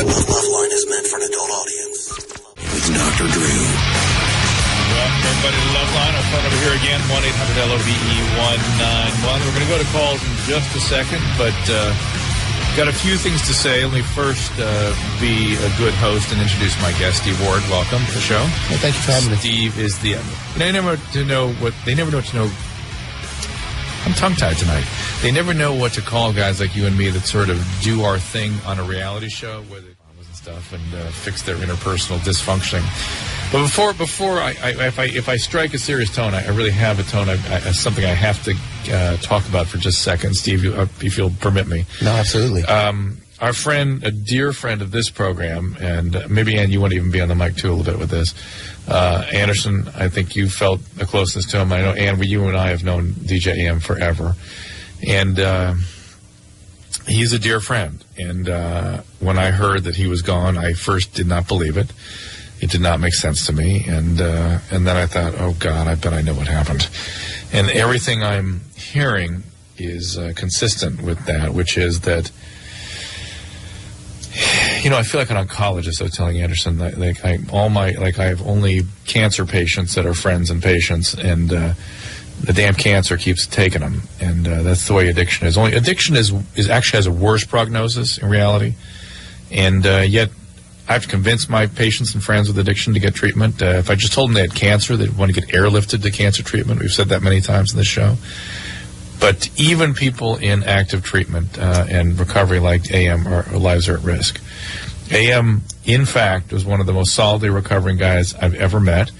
Loveline is meant for an adult audience. With Dr. Drew. Welcome, everybody, to Loveline. Our phone over here again, 1-800-LOVE-191. We're going to go to calls in just a second, but got a few things to say. Let me first be a good host and introduce my guest, Steve Ward. Welcome to the show. Well, thank you for having me. Steve is the... They never know what to know. I'm tongue-tied tonight. They never know what to call guys like you and me that sort of do our thing on a reality show, where they and stuff and fix their interpersonal dysfunctioning. But before if I strike a serious tone, I really have a tone. Something I have to talk about for just a second, Steve. If you'll permit me. No, absolutely. Our friend, a dear friend of this program, and maybe Ann, you want to even be on the mic too a little bit with this. Anderson, I think you felt a closeness to him. I know, Ann, you and I have known DJ AM forever, and he's a dear friend. And when I heard that he was gone, I first did not believe it. It did not make sense to me. And then I thought, oh, God, I bet I know what happened. And everything I'm hearing is consistent with that, which is that, you know, I feel like an oncologist. I was telling Anderson that, I have only cancer patients that are friends and patients, and the damn cancer keeps taking them, and that's the way addiction is. Only addiction is actually has a worse prognosis in reality, and yet I have to convince my patients and friends with addiction to get treatment. If I just told them they had cancer, they'd want to get airlifted to cancer treatment. We've said that many times in this show. But even people in active treatment and recovery like AM, our lives are at risk. AM, in fact, was one of the most solidly recovering guys I've ever met.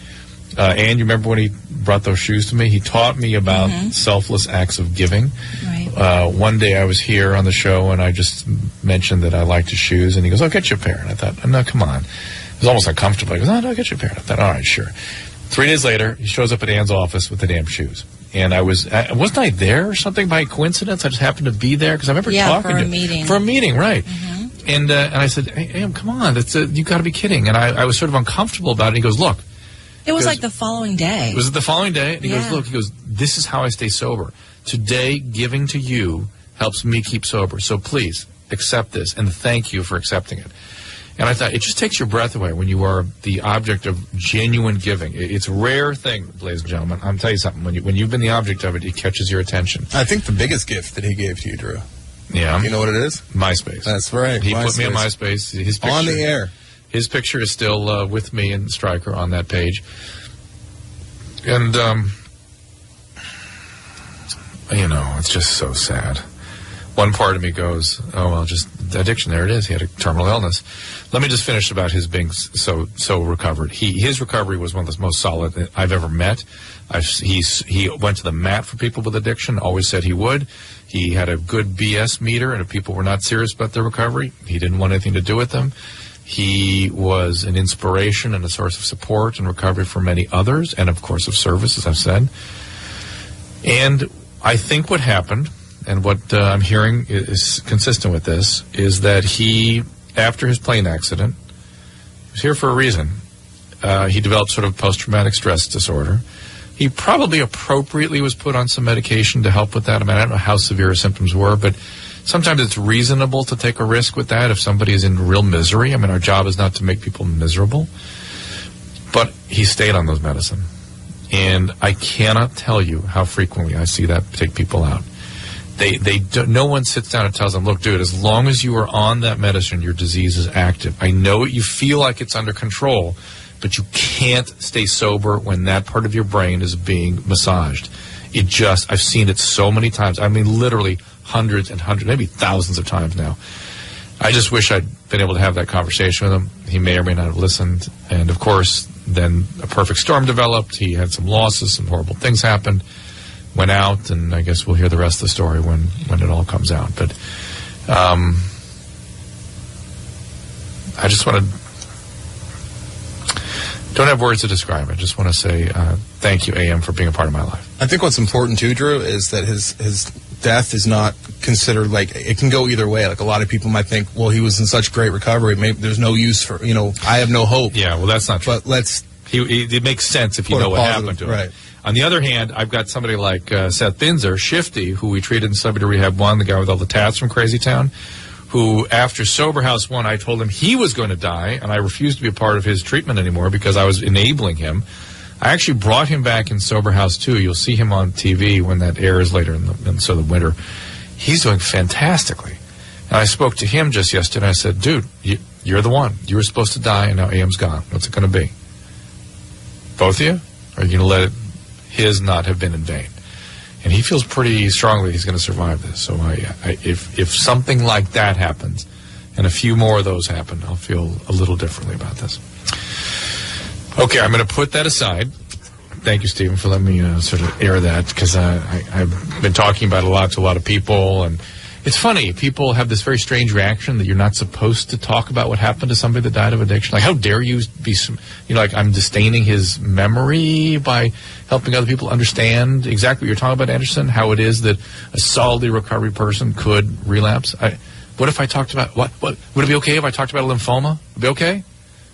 And you remember when he brought those shoes to me? He taught me about selfless acts of giving. Right. One day I was here on the show, and I just mentioned that I liked his shoes, and he goes, "I'll get you a pair." And I thought, no, come on. It was almost uncomfortable. He goes, "No, I'll get you a pair." And I thought, all right, sure. 3 days later, he shows up at Ann's office with the damn shoes. And wasn't I there or something by coincidence? I just happened to be there because I remember talking for a to meeting. For a meeting, right. And I said, hey, come on, you got to be kidding. And I was sort of uncomfortable about it. He goes, look. It was like the following day. Was it the following day? And he goes, look, this is how I stay sober. Today, giving to you helps me keep sober. So please, accept this, and thank you for accepting it. And I thought, it just takes your breath away when you are the object of genuine giving. It's a rare thing, ladies and gentlemen. I'm telling you something. When you've been the object of it, it catches your attention. I think the biggest gift that he gave to you, Drew. Yeah. You know what it is? MySpace. That's right. He put me on MySpace. His picture, on the air. His picture is still with me and Stryker on that page. And, you know, it's just so sad. One part of me goes, oh, well, just addiction. There it is. He had a terminal illness. Let me just finish about his being so recovered. His recovery was one of the most solid I've ever met. He went to the mat for people with addiction, always said he would. He had a good BS meter, and if people were not serious about their recovery, he didn't want anything to do with them. He was an inspiration and a source of support and recovery for many others, and of course of service, as I've said. And I think what happened, and what I'm hearing is consistent with this, is that he, after his plane accident, was here for a reason. He developed sort of post-traumatic stress disorder. He probably appropriately was put on some medication to help with that. I mean, I don't know how severe his symptoms were, but sometimes it's reasonable to take a risk with that if somebody is in real misery. I mean, our job is not to make people miserable. But he stayed on those medicine. And I cannot tell you how frequently I see that take people out. No one sits down and tells them, look, dude, as long as you are on that medicine, your disease is active. I know you feel like it's under control, but you can't stay sober when that part of your brain is being massaged. I've seen it so many times. I mean, literally hundreds and hundreds, maybe thousands of times now. I just wish I'd been able to have that conversation with him. He may or may not have listened. And, of course, then a perfect storm developed. He had some losses, some horrible things happened. Went out, and I guess we'll hear the rest of the story when it all comes out. But I just want to... Don't have words to describe it. I just want to say thank you, AM, for being a part of my life. I think what's important, too, Drew, is that his death is not considered, like, it can go either way. Like, a lot of people might think, well, he was in such great recovery, maybe there's no use for, I have no hope. Yeah, well, that's not true. But it makes sense if you know what happened to him. Right. On the other hand, I've got somebody like Seth Binzer, Shifty, who we treated in Celebrity Rehab 1, the guy with all the tats from Crazy Town, who, after Sober House 1, I told him he was going to die, and I refused to be a part of his treatment anymore because I was enabling him. I actually brought him back in Sober House 2. You'll see him on TV when that airs later in the winter. He's doing fantastically. And I spoke to him just yesterday. I said, dude, you're the one. You were supposed to die, and now AM's gone. What's it going to be? Both of you? Or are you going to let his not have been in vain? And he feels pretty strongly he's going to survive this. So if something like that happens, and a few more of those happen, I'll feel a little differently about this. Okay, I'm going to put that aside. Thank you, Stephen, for letting me sort of air that, because I've been talking about it a lot to a lot of people, and it's funny. People have this very strange reaction that you're not supposed to talk about what happened to somebody that died of addiction. Like, how dare you be, like I'm disdaining his memory by helping other people understand exactly what you're talking about, Anderson, how it is that a solidly recovery person could relapse. What if I talked about, what would it be okay if I talked about a lymphoma? Would it be okay?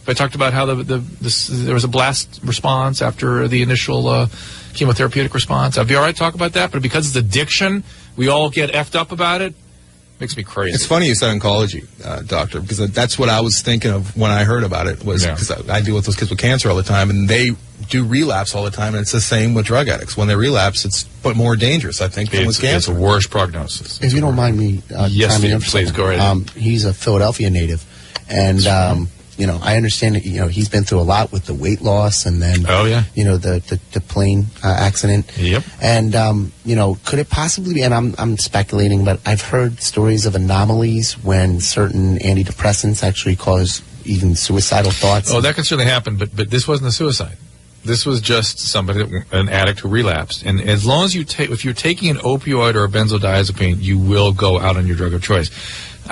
If I talked about how there was a blast response after the initial chemotherapeutic response, I'd be all right to talk about that. But because it's addiction, we all get effed up about it. Makes me crazy. It's funny you said oncology, doctor, because that's what I was thinking of when I heard about it. Was because I deal with those kids with cancer all the time, and they do relapse all the time. And it's the same with drug addicts. When they relapse, it's more dangerous, I think, than with cancer. It's a worse prognosis. If you don't mind me, yes, please go ahead. He's a Philadelphia native, and I understand that he's been through a lot with the weight loss, and then the plane accident. Yep. And could it possibly be? And I'm speculating, but I've heard stories of anomalies when certain antidepressants actually cause even suicidal thoughts. Oh, that can certainly happen, but this wasn't a suicide. This was just somebody, an addict who relapsed. And as long as if you're taking an opioid or a benzodiazepine, you will go out on your drug of choice.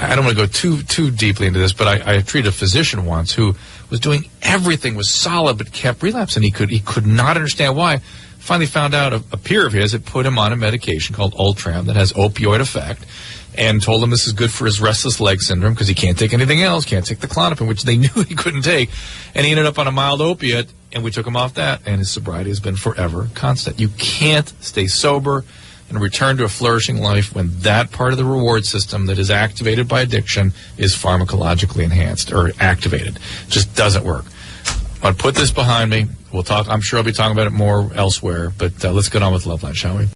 I don't want to go too deeply into this, but I treated a physician once who was doing everything, was solid, but kept relapsing. He could not understand why. Finally found out a peer of his had put him on a medication called Ultram that has opioid effect, and told him this is good for his restless leg syndrome because he can't take anything else, can't take the Klonopin, which they knew he couldn't take. And he ended up on a mild opiate, and we took him off that, and his sobriety has been forever constant. You can't stay sober and return to a flourishing life when that part of the reward system that is activated by addiction is pharmacologically enhanced or activated. It just doesn't work. I'll put this behind me. We'll talk. I'm sure I'll be talking about it more elsewhere, but let's get on with Loveline, shall we?